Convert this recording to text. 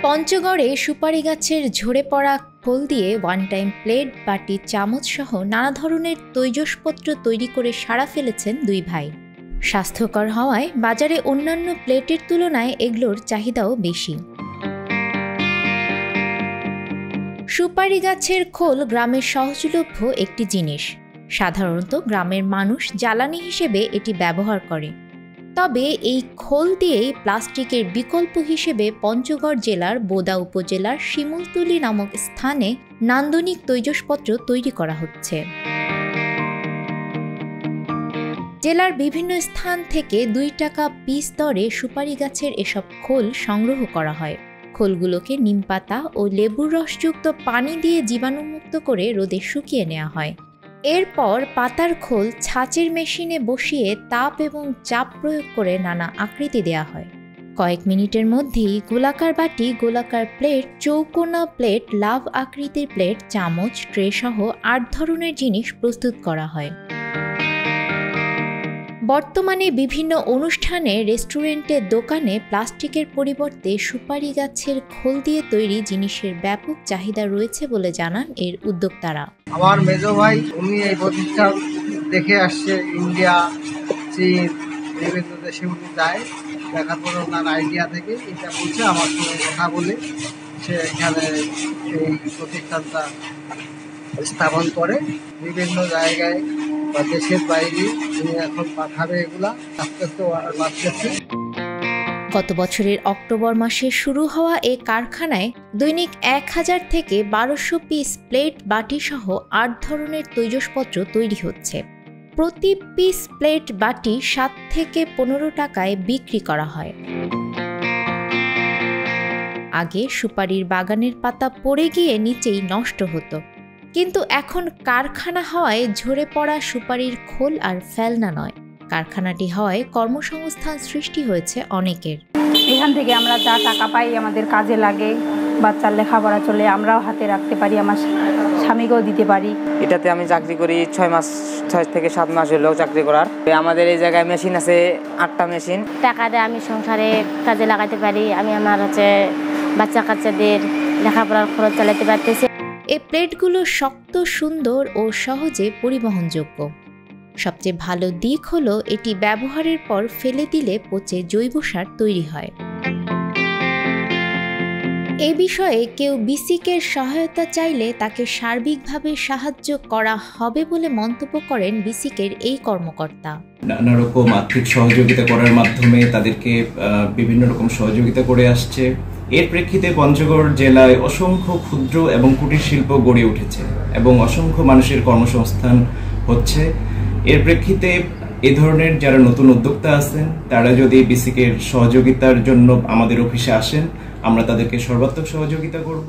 পঞ্চগড়ে সুপারি গাছের ঝরে পড়া খোল দিয়ে ওয়ান টাইম প্লেট, বাটি, চামচ সহ নানা ধরনের তৈজসপত্র তৈরি করে সাড়া ফেলেছেন দুই ভাই। স্বাস্থ্যকর হওয়ায় বাজারে অন্যান্য প্লেটের তুলনায় এগুলোর চাহিদাও বেশি। সুপারি গাছের খোল গ্রামের সহজলভ্য একটি জিনিস। সাধারণত গ্রামের মানুষ জ্বালানি হিসেবে এটি ব্যবহার করে। তবে এই খোল দিয়েই প্লাস্টিকের বিকল্প হিসেবে পঞ্চগড় জেলার বোদা উপজেলার শিমুলতলী নামক স্থানে নান্দনিক তৈজসপত্র তৈরি করা হচ্ছে। জেলার বিভিন্ন স্থান থেকে 2 টাকা পিস দরে সুপারি গাছের এসব খোল সংগ্রহ করা হয়। খোলগুলোকে নিমপাতা ও লেবুর রসযুক্ত পানি দিয়ে জীবাণুমুক্ত করে রোদে শুকিয়ে নেওয়া হয়। এরপর পাতার খোল ছাঁচের মেশিনে বসিয়ে তাপ এবং চাপ প্রয়োগ করে নানা আকৃতি দেওয়া হয়। কয়েক মিনিটের মধ্যেই গোলাকার বাটি, গোলাকার প্লেট, চৌকোনা প্লেট, লাভ আকৃতির প্লেট, চামচ, ট্রে সহ 8 ধরনের জিনিস প্রস্তুত করা হয়। বর্তমানে বিভিন্ন অনুষ্ঠানে, রেস্টুরেন্টে, দোকানে প্লাস্টিকের পরিবর্তে সুপারি গাছের খোল দিয়ে তৈরি জিনিসের ব্যাপক চাহিদা রয়েছে বলে জানান এর উদ্যোক্তারা। আমার মেজো ভাই উনি এই প্রতিষ্ঠান দেখে আসছে, ইন্ডিয়া, চীন, বিভিন্ন দেশে উনি যায়, দেখার পরে ওনার আইডিয়া থেকে এটা বলছে, আমার সঙ্গে কথা বলে সে এখানে এই প্রতিষ্ঠানটা স্থাপন করে বিভিন্ন জায়গায় বা দেশের বাইরে তিনি এখন পাঠাবে। এগুলা আস্তে আস্তে অর্ডার বাড়তেছে। গত বছরের অক্টোবর মাসে শুরু হওয়া এই কারখানায় দৈনিক 1000 থেকে 1200 পিস প্লেট, বাটি সহ 8 ধরনের তৈজসপত্র তৈরি হচ্ছে। প্রতি পিস প্লেট, বাটি 7 থেকে 15 টাকায় বিক্রি করা হয়। আগে সুপারির বাগানের পাতা পড়ে গিয়ে নিচেই নষ্ট হতো, কিন্তু এখন কারখানা হওয়ায় ঝরে পড়া সুপারির খোল আর ফেলনা নয়। কারখানাটি হওয়ায় কর্মসংস্থান সৃষ্টি হয়েছে অনেকের। এখান থেকে আমরা যা টাকা পাই আমাদের কাজে লাগে, বাচ্চার লেখাপড়া চলে, আমরাও হাতে রাখতে পারি, আমার স্বামীকেও দিতে পারি। এটাতে আমি চাকরি করি 6 থেকে 7 মাস হলো চাকরি করার। আমাদের এই জায়গায় মেশিন আছে 8টা মেশিন। টাকা দিয়ে আমি সংসারে কাজে লাগাতে পারি, আমি আমার বাচ্চা কাচ্চাদের লেখাপড়ার খরচ চালাতে পারতেছি। এই প্লেটগুলো শক্ত, সুন্দর ও সহজে পরিবহনযোগ্য। সবচেয়ে ভালো দিক হলো এটি ব্যবহারের পর ফেলে দিলে পচে জৈব সার তৈরি হয়। এ বিষয়ে কেউ বিসিকের সহায়তা চাইলে তাকে সার্বিকভাবে সাহায্য করা হবে বলে মন্তব্য করেন বিসিকের এই কর্মকর্তা। নানা রকম আর্থিক সহযোগিতা করার মাধ্যমে তাদেরকে বিভিন্ন রকম সহযোগিতা করে আসছে। এর প্রেক্ষিতে পঞ্চগড় জেলায় অসংখ্য ক্ষুদ্র এবং কুটির শিল্প গড়ে উঠেছে এবং অসংখ্য মানুষের কর্মসংস্থান হচ্ছে। এর প্রেক্ষিতে এ ধরনের যারা নতুন উদ্যোক্তা আছেন তারা যদি বিসিকের সহযোগিতার জন্য আমাদের অফিসে আসেন, আমরা তাদেরকে সর্বাত্মক সহযোগিতা করব।